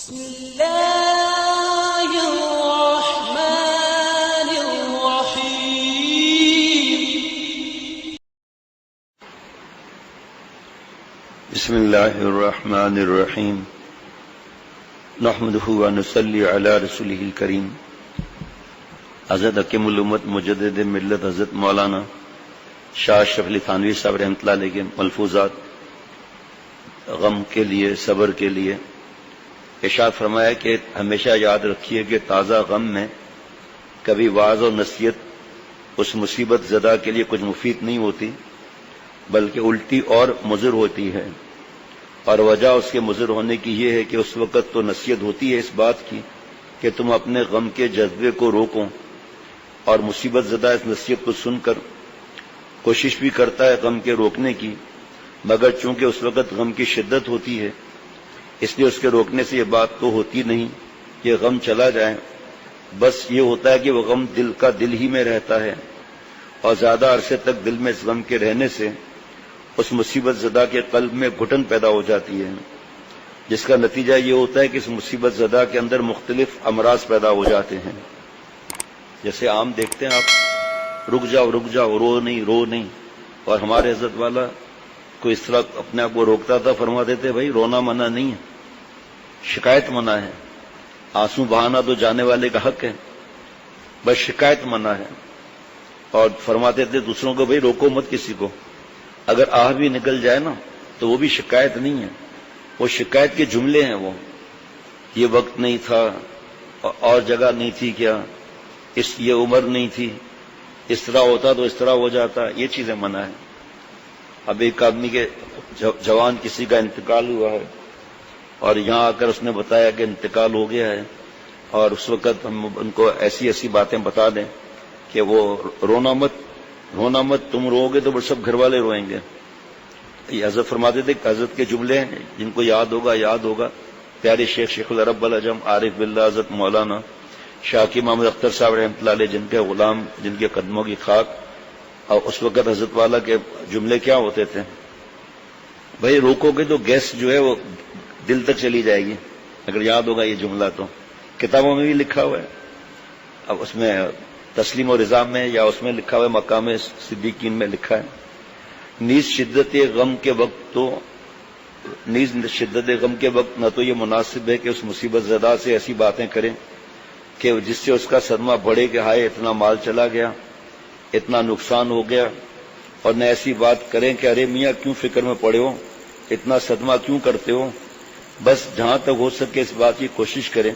بسم الله الرحمن الرحيم. بسم الله الرحمن الرحيم. نحمده ونصلي على رسوله الكريم. حضرت حکیم الامت مجدد ملت حضرت مولانا شاہ اشرف علی تھانوی صاحب رحمۃ اللہ علیہ کے ملفوظات غم کے لیے، صبر کے لیے ارشاد فرمایا کہ ہمیشہ یاد رکھیے کہ تازہ غم میں کبھی وعظ اور نصیحت اس مصیبت زدہ کے لیے کچھ مفید نہیں ہوتی، بلکہ الٹی اور مضر ہوتی ہے. اور وجہ اس کے مضر ہونے کی یہ ہے کہ اس وقت تو نصیحت ہوتی ہے اس بات کی کہ تم اپنے غم کے جذبے کو روکو، اور مصیبت زدہ اس نصیحت کو سن کر کوشش بھی کرتا ہے غم کے روکنے کی، مگر چونکہ اس وقت غم کی شدت ہوتی ہے اس لیے اس کے روکنے سے یہ بات تو ہوتی نہیں کہ غم چلا جائے، بس یہ ہوتا ہے کہ وہ غم دل کا دل ہی میں رہتا ہے، اور زیادہ عرصے تک دل میں اس غم کے رہنے سے اس مصیبت زدہ کے قلب میں گھٹن پیدا ہو جاتی ہے، جس کا نتیجہ یہ ہوتا ہے کہ اس مصیبت زدہ کے اندر مختلف امراض پیدا ہو جاتے ہیں. جیسے عام دیکھتے ہیں آپ، رک جاؤ رو نہیں، اور ہمارے حضرت والا کوئی اس طرح اپنے آپ کو روکتا تھا، فرما دیتے بھائی رونا منع نہیں ہے، شکایت منع ہے، آنسو بہانا تو جانے والے کا حق ہے، بس شکایت منع ہے. اور فرماتے تھے دوسروں کو بھائی روکو مت کسی کو، اگر آہ بھی نکل جائے نا تو وہ بھی شکایت نہیں ہے، وہ شکایت کے جملے ہیں. وہ یہ وقت نہیں تھا، اور جگہ نہیں تھی، کیا یہ عمر نہیں تھی، اس طرح ہوتا تو اس طرح ہو جاتا، یہ چیزیں منع ہے. اب ایک آدمی کے جوان کسی کا انتقال ہوا ہے، اور یہاں آ کر اس نے بتایا کہ انتقال ہو گیا ہے، اور اس وقت ہم ان کو ایسی باتیں بتا دیں کہ وہ رونا مت، تم رو گے تو سب گھر والے روئیں گے. یہ حضرت فرماتے تھے کہ حضرت کے جملے ہیں جن کو یاد ہوگا پیارے شیخ العرب العجم عارف باللہ حضرت مولانا شاکی محمد اختر صاحب رحمۃ اللہ علیہ، جن کے غلام، جن کے قدموں کی خاک. اور اس وقت حضرت والا کے جملے کیا ہوتے تھے؟ بھائی روکو گے تو گیس جو ہے وہ دل تک چلی جائے گی. اگر یاد ہوگا یہ جملہ تو کتابوں میں بھی لکھا ہوا ہے، اب اس میں تسلیم و رضا میں یا اس میں لکھا ہوا ہے، مقام صدیقین میں لکھا ہے. نیز شدت غم کے وقت نہ تو یہ مناسب ہے کہ اس مصیبت زدہ سے ایسی باتیں کریں کہ جس سے اس کا صدمہ بڑھے کہ ہائے اتنا مال چلا گیا، اتنا نقصان ہو گیا، اور نہ ایسی بات کریں کہ ارے میاں کیوں فکر میں پڑے ہو، اتنا صدمہ کیوں کرتے ہو. بس جہاں تک ہو سکے اس بات کی کوشش کریں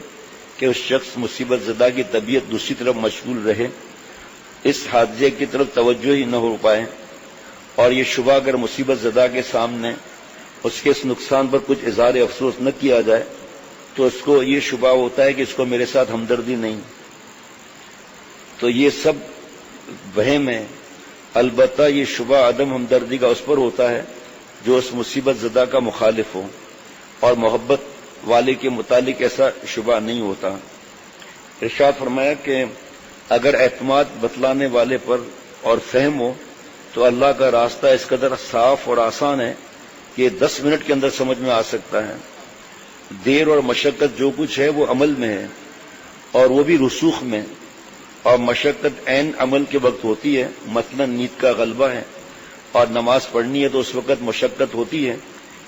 کہ اس شخص مصیبت زدہ کی طبیعت دوسری طرف مشغول رہے، اس حادثے کی طرف توجہ ہی نہ ہو پائے. اور یہ شبہ اگر مصیبت زدہ کے سامنے اس کے اس نقصان پر کچھ اظہار افسوس نہ کیا جائے تو اس کو یہ شبہ ہوتا ہے کہ اس کو میرے ساتھ ہمدردی نہیں. تو یہ سب وہم ہے. البتہ یہ شبہ عدم ہمدردی کا اس پر ہوتا ہے جو اس مصیبت زدہ کا مخالف ہو، اور محبت والے کے متعلق ایسا شبہ نہیں ہوتا. ارشاد فرمایا کہ اگر اعتماد بتلانے والے پر اور فہم ہو تو اللہ کا راستہ اس قدر صاف اور آسان ہے کہ 10 منٹ کے اندر سمجھ میں آ سکتا ہے. دیر اور مشقت جو کچھ ہے وہ عمل میں ہے، اور وہ بھی رسوخ میں، اور مشقت عین عمل کے وقت ہوتی ہے. مثلا نیند کا غلبہ ہے اور نماز پڑھنی ہے تو اس وقت مشقت ہوتی ہے،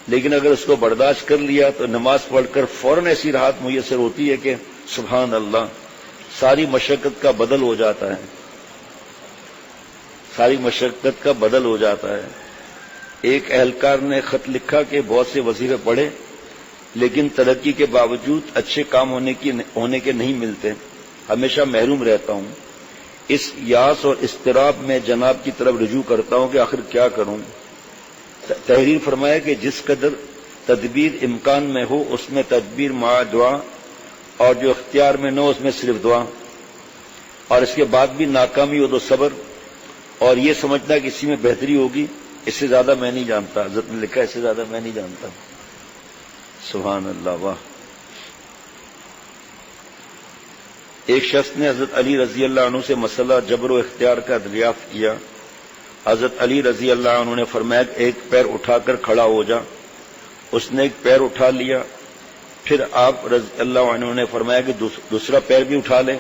لیکن اگر اس کو برداشت کر لیا تو نماز پڑھ کر فوراً ایسی راحت میسر ہوتی ہے کہ سبحان اللہ، ساری مشقت کا بدل ہو جاتا ہے. ایک اہلکار نے خط لکھا کہ بہت سے وظیفے پڑھے لیکن ترقی کے باوجود اچھے کام ہونے کے نہیں ملتے، ہمیشہ محروم رہتا ہوں. اس یاس اور اضطراب میں جناب کی طرف رجوع کرتا ہوں کہ آخر کیا کروں. تحریر فرمایا کہ جس قدر تدبیر امکان میں ہو اس میں تدبیر مع دعا، اور جو اختیار میں نہ ہو اس میں صرف دعا، اور اس کے بعد بھی ناکامی ہو تو صبر، اور یہ سمجھنا کہ اسی میں بہتری ہوگی، اس سے زیادہ میں نہیں جانتا. حضرت نے لکھا اس سے زیادہ میں نہیں جانتا. سبحان اللہ، واہ. ایک شخص نے حضرت علی رضی اللہ عنہ سے مسئلہ جبر و اختیار کا دریافت کیا. حضرت علی رضی اللہ عنہ نے فرمایا ایک پیر اٹھا کر کھڑا ہو جا. اس نے ایک پیر اٹھا لیا، پھر آپ رضی اللہ عنہ نے فرمایا کہ دوسرا پیر بھی اٹھا لیں.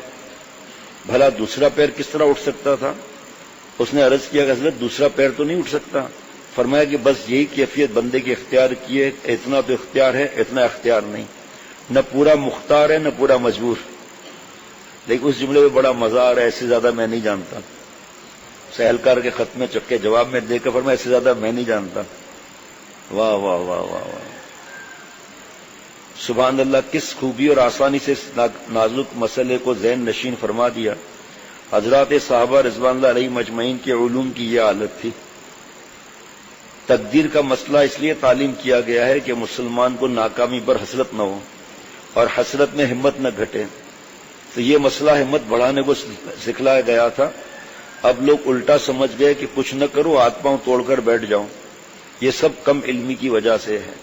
بھلا دوسرا پیر کس طرح اٹھ سکتا تھا؟ اس نے عرض کیا کہ حضرت دوسرا پیر تو نہیں اٹھ سکتا. فرمایا کہ بس یہی کیفیت بندے کے اختیار کی ہے، اتنا تو اختیار ہے، اتنا اختیار نہیں، نہ پورا مختار ہے نہ پورا مجبور. لیکن اس جملے میں بڑا مزہ آ رہا ہے، ایسے زیادہ میں نہیں جانتا. سہلکار کے خط میں چکے جواب میں دے کر فرمایا ایسے زیادہ میں نہیں جانتا. واہ واہ واہ واہ واہ، سبحان اللہ، کس خوبی اور آسانی سے اس نازک مسئلے کو ذہن نشین فرما دیا. حضرات صحابہ رضوان اللہ علیہ مجمعین کے علوم کی یہ حالت تھی. تقدیر کا مسئلہ اس لیے تعلیم کیا گیا ہے کہ مسلمان کو ناکامی پر حسرت نہ ہو اور حسرت میں ہمت نہ گھٹے. تو یہ مسئلہ ہمت بڑھانے کو سکھلایا گیا تھا. اب لوگ الٹا سمجھ گئے کہ کچھ نہ کرو، ہاتھ پاؤں توڑ کر بیٹھ جاؤ. یہ سب کم علمی کی وجہ سے ہے.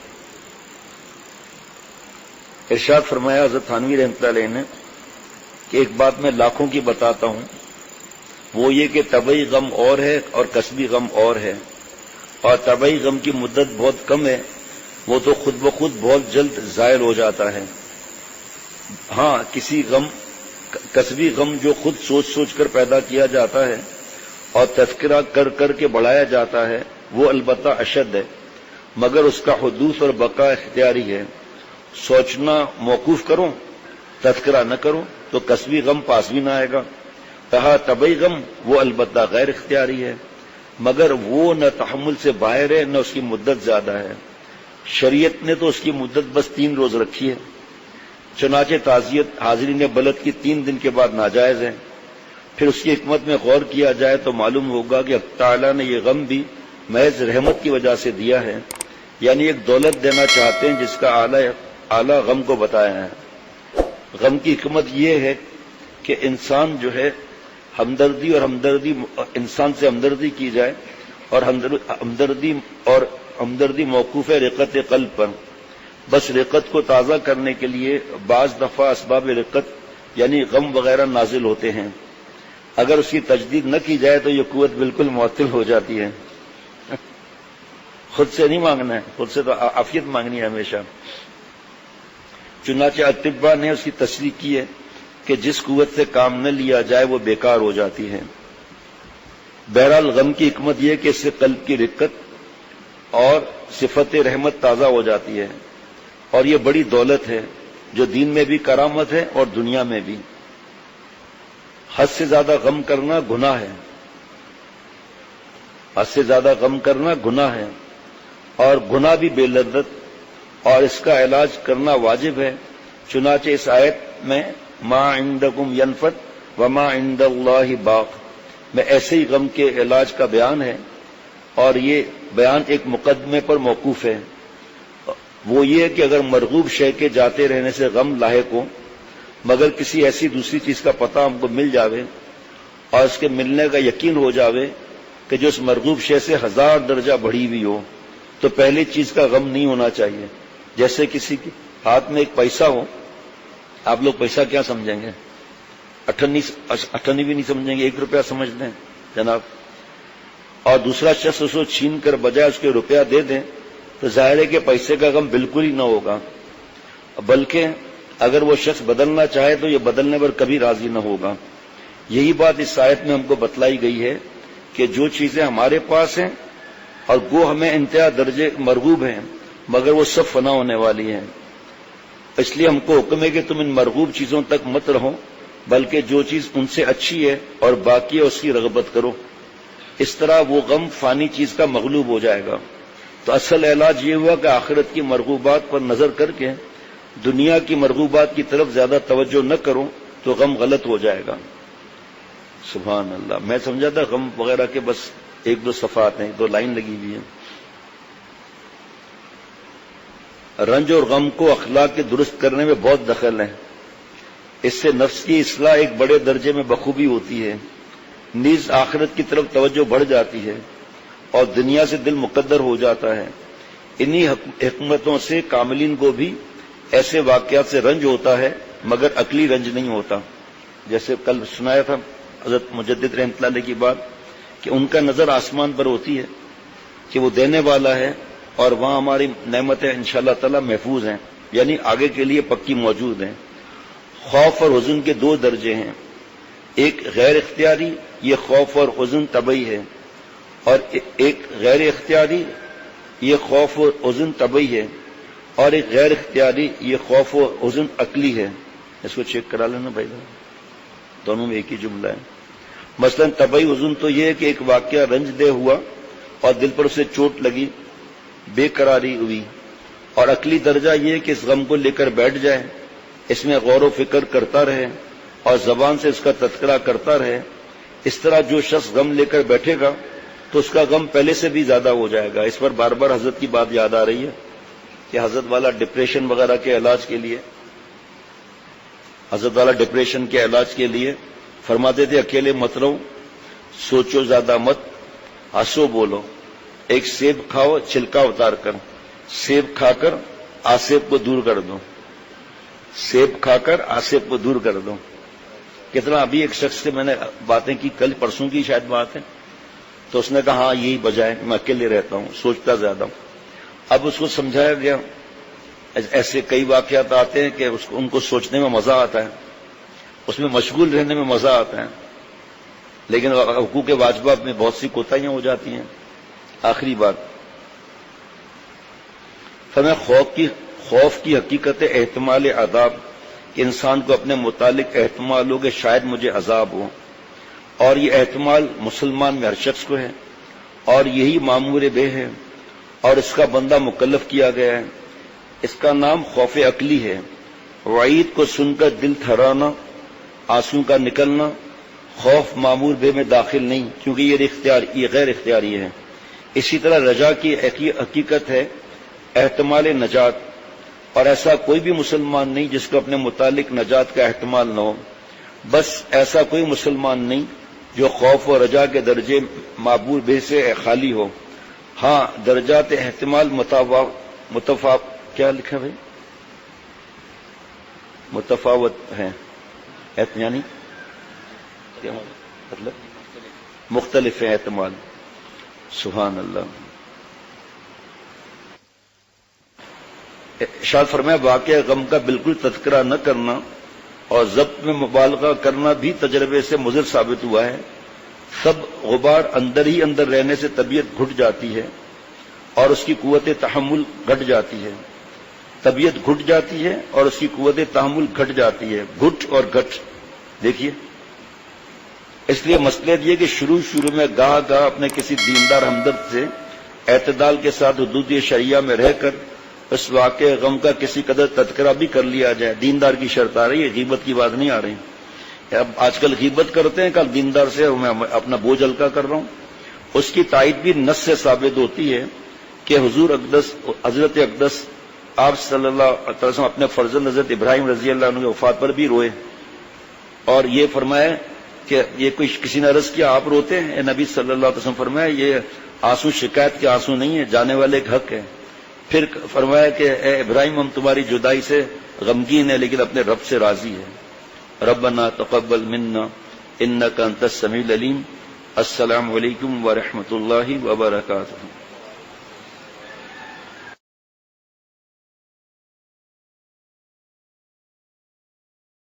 ارشاد فرمایا حضرت تھانوی رحمۃ اللہ علیہ نے کہ ایک بات میں لاکھوں کی بتاتا ہوں، وہ یہ کہ طبعی غم اور ہے اور کسبی غم اور ہے. اور طبعی غم کی مدت بہت کم ہے، وہ تو خود بخود بہت جلد ظاہر ہو جاتا ہے. ہاں، کسبی غم جو خود سوچ سوچ کر پیدا کیا جاتا ہے اور تذکرہ کر کر کے بڑھایا جاتا ہے، وہ البتہ اشد ہے، مگر اس کا حدوث اور بقا اختیاری ہے. سوچنا موقوف کرو، تذکرہ نہ کرو تو کسبی غم پاس بھی نہ آئے گا. کہا طبعی غم وہ البتہ غیر اختیاری ہے، مگر وہ نہ تحمل سے باہر ہے نہ اس کی مدت زیادہ ہے. شریعت نے تو اس کی مدت بس 3 روز رکھی ہے. چنانچہ تعزیت حاضرین بلد کی 3 دن کے بعد ناجائز ہے. پھر اس کی حکمت میں غور کیا جائے تو معلوم ہوگا کہ اللہ تعالیٰ نے یہ غم بھی محض رحمت کی وجہ سے دیا ہے، یعنی ایک دولت دینا چاہتے ہیں جس کا اعلیٰ غم کو بتایا ہے. غم کی حکمت یہ ہے کہ انسان جو ہے ہمدردی انسان سے ہمدردی کی جائے، اور ہمدردی موقوف ہے رقت قلب پر. بس رقت کو تازہ کرنے کے لیے بعض دفعہ اسباب رقت یعنی غم وغیرہ نازل ہوتے ہیں. اگر اس کی تجدید نہ کی جائے تو یہ قوت بالکل معطل ہو جاتی ہے. خود سے نہیں مانگنا ہے، خود سے تو عافیت مانگنی ہے ہمیشہ. چنانچہ اطباء نے اس کی تصریح کی ہے کہ جس قوت سے کام نہ لیا جائے وہ بیکار ہو جاتی ہے. بہرحال غم کی حکمت یہ کہ اس سے قلب کی رقت اور صفت رحمت تازہ ہو جاتی ہے، اور یہ بڑی دولت ہے جو دین میں بھی کرامت ہے اور دنیا میں بھی. حد سے زیادہ غم کرنا گناہ ہے، حد سے زیادہ غم کرنا گناہ ہے، اور گناہ بھی بے لذت، اور اس کا علاج کرنا واجب ہے. چنانچہ اس آیت میں ما عندکم ینفد وما عند اللہ باق میں ایسے ہی غم کے علاج کا بیان ہے، اور یہ بیان ایک مقدمے پر موقوف ہے. وہ یہ کہ اگر مرغوب شے کے جاتے رہنے سے غم لاحق ہو، مگر کسی ایسی دوسری چیز کا پتہ ہم کو مل جاوے اور اس کے ملنے کا یقین ہو جاوے کہ جو اس مرغوب شے سے 1000 درجہ بڑھی ہوئی ہو، تو پہلی چیز کا غم نہیں ہونا چاہیے. جیسے کسی کے ہاتھ میں ایک پیسہ ہو، آپ لوگ پیسہ کیا سمجھیں گے؟ اٹھنی بھی نہیں سمجھیں گے، 1 روپیہ سمجھ لیں جناب. اور دوسرا شخص اس کو چھین کر بجائے اس کے روپیہ دے دیں تو ظاہر ہے کہ پیسے کا غم بالکل ہی نہ ہوگا، بلکہ اگر وہ شخص بدلنا چاہے تو یہ بدلنے پر کبھی راضی نہ ہوگا. یہی بات اس آیت میں ہم کو بتلائی گئی ہے کہ جو چیزیں ہمارے پاس ہیں اور وہ ہمیں انتہا درجے مرغوب ہیں، مگر وہ سب فنا ہونے والی ہیں. اس لیے ہم کو حکم ہے کہ تم ان مرغوب چیزوں تک مت رہو، بلکہ جو چیز ان سے اچھی ہے اور باقی ہے اس کی رغبت کرو. اس طرح وہ غم فانی چیز کا مغلوب ہو جائے گا. تو اصل علاج یہ ہوا کہ آخرت کی مرغوبات پر نظر کر کے دنیا کی مرغوبات کی طرف زیادہ توجہ نہ کرو تو غم غلط ہو جائے گا. سبحان اللہ. میں سمجھا تھا غم وغیرہ کے بس 1-2 صفحات ہیں، 2 لائن لگی ہوئی ہیں. رنج اور غم کو اخلاق کے درست کرنے میں بہت دخل ہے. اس سے نفس کی اصلاح ایک بڑے درجے میں بخوبی ہوتی ہے، نیز آخرت کی طرف توجہ بڑھ جاتی ہے اور دنیا سے دل مقدر ہو جاتا ہے. انہی حکمتوں سے کاملین کو بھی ایسے واقعات سے رنج ہوتا ہے، مگر عقلی رنج نہیں ہوتا. جیسے کل سنایا تھا حضرت مجدد رحمۃ اللہ علیہ کی بات کہ ان کا نظر آسمان پر ہوتی ہے کہ وہ دینے والا ہے اور وہاں ہماری نعمتیں انشاءاللہ تعالی محفوظ ہیں. یعنی آگے کے لیے پکی موجود ہیں۔ خوف اور حزن کے دو درجے ہیں، ایک غیر اختیاری، یہ خوف اور حزن طبعی ہے، اور ایک غیر اختیاری، یہ خوف اور حزن طبعی ہے، اور ایک غیر اختیاری، یہ خوف و حزن عقلی ہے۔ اس کو چیک کرا لینا بھائی، دونوں میں ایک ہی جملہ ہے۔ مثلا طبعی حزن تو یہ ہے کہ ایک واقعہ رنج دہ ہوا اور دل پر اسے چوٹ لگی، بے قراری ہوئی، اور عقلی درجہ یہ ہے کہ اس غم کو لے کر بیٹھ جائے، اس میں غور و فکر کرتا رہے اور زبان سے اس کا تذکرہ کرتا رہے۔ اس طرح جو شخص غم لے کر بیٹھے گا تو اس کا غم پہلے سے بھی زیادہ ہو جائے گا۔ اس پر بار بار حضرت کی بات یاد آ رہی ہے کہ حضرت والا ڈپریشن وغیرہ کے علاج کے لیے، حضرت والا ڈپریشن کے علاج کے لیے فرماتے تھے اکیلے مت رہو، سوچو زیادہ مت، ہنسو بولو، ایک سیب کھاؤ چھلکا اتار کر، سیب کھا کر آسیب کو دور کر دو، سیب کھا کر آسیب کو دور کر دو۔ کتنا ابھی ایک شخص سے میں نے باتیں کی، کل پرسوں کی شاید بات ہے، تو اس نے کہا ہاں یہی وجہ ہے کہ میں اکیلے رہتا ہوں، سوچتا زیادہ ہوں۔ اب اس کو سمجھایا گیا، ایسے کئی واقعات آتے ہیں کہ ان کو سوچنے میں مزہ آتا ہے، اس میں مشغول رہنے میں مزہ آتا ہے، لیکن حقوق واجبات میں بہت سی کوتاہیاں ہو جاتی ہیں۔ آخری بات، خوف کی حقیقت احتمال عذاب، کہ انسان کو اپنے متعلق احتمال ہو کہ شاید مجھے عذاب ہو، اور یہ احتمال مسلمان میں ہر شخص کو ہے، اور یہی مامور بے ہے، اور اس کا بندہ مکلف کیا گیا ہے۔ اس کا نام خوف عقلی ہے۔ وعید کو سن کر دل تھرانا، آنسو کا نکلنا، خوف مامور بے میں داخل نہیں، کیونکہ یہ غیر اختیاری ہے۔ اسی طرح رجا کی حقیقت ہے احتمال نجات، اور ایسا کوئی بھی مسلمان نہیں جس کو اپنے متعلق نجات کا احتمال نہ ہو۔ بس ایسا کوئی مسلمان نہیں جو خوف و رجا کے درجے معبور بے سے خالی ہو۔ ہاں درجات احتمال کیا لکھا بھائی؟ متفاوت ہیں، یعنی کیا مطلب؟ مختلف ہیں احتمال۔ سبحان اللہ۔ ارشاد فرمایا واقعہ غم کا بالکل تذکرہ نہ کرنا اور ضبط میں مبالغہ کرنا بھی تجربے سے مضر ثابت ہوا ہے۔ سب غبار اندر ہی اندر رہنے سے طبیعت گھٹ جاتی ہے اور اس کی قوت تحمل گھٹ جاتی ہے۔ طبیعت گھٹ جاتی ہے اور اس کی قوت تحمل گھٹ جاتی ہے۔ گھٹ اور گھٹ دیکھیے، اس لیے مسئلہ یہ کہ شروع میں گاہ اپنے کسی دیندار ہمدرد سے اعتدال کے ساتھ حدود شریعہ میں رہ کر اس واقع غم کا کسی قدر تذکرہ بھی کر لیا جائے۔ دیندار کی شرط آ رہی ہے، غیبت کی بات نہیں آ رہی۔ اب آج کل غیبت کرتے ہیں، کل دیندار سے میں اپنا بوجھ ہلکا کر رہا ہوں۔ اس کی تائید بھی نص سے ثابت ہوتی ہے کہ حضور اقدس حضرت اقدس آپ صلی اللہ علیہ وسلم اپنے فرزند حضرت ابراہیم رضی اللہ عنہ کی وفات پر بھی روئے، اور یہ فرمایا کہ یہ کوئی کسی نے عرض کیا آپ روتے ہیں؟ نبی صلی اللہ علیہ وسلم فرمایا یہ آنسو شکایت کے آنسو نہیں ہے، جانے والے ایک حق ہے۔ پھر فرمایا کہ اے ابراہیم ہم تمہاری جدائی سے غمگین ہیں لیکن اپنے رب سے راضی ہے۔ ربنا تقبل منا انک انت السمیع العلیم۔ السلام علیکم ورحمۃ اللہ وبرکاتہ۔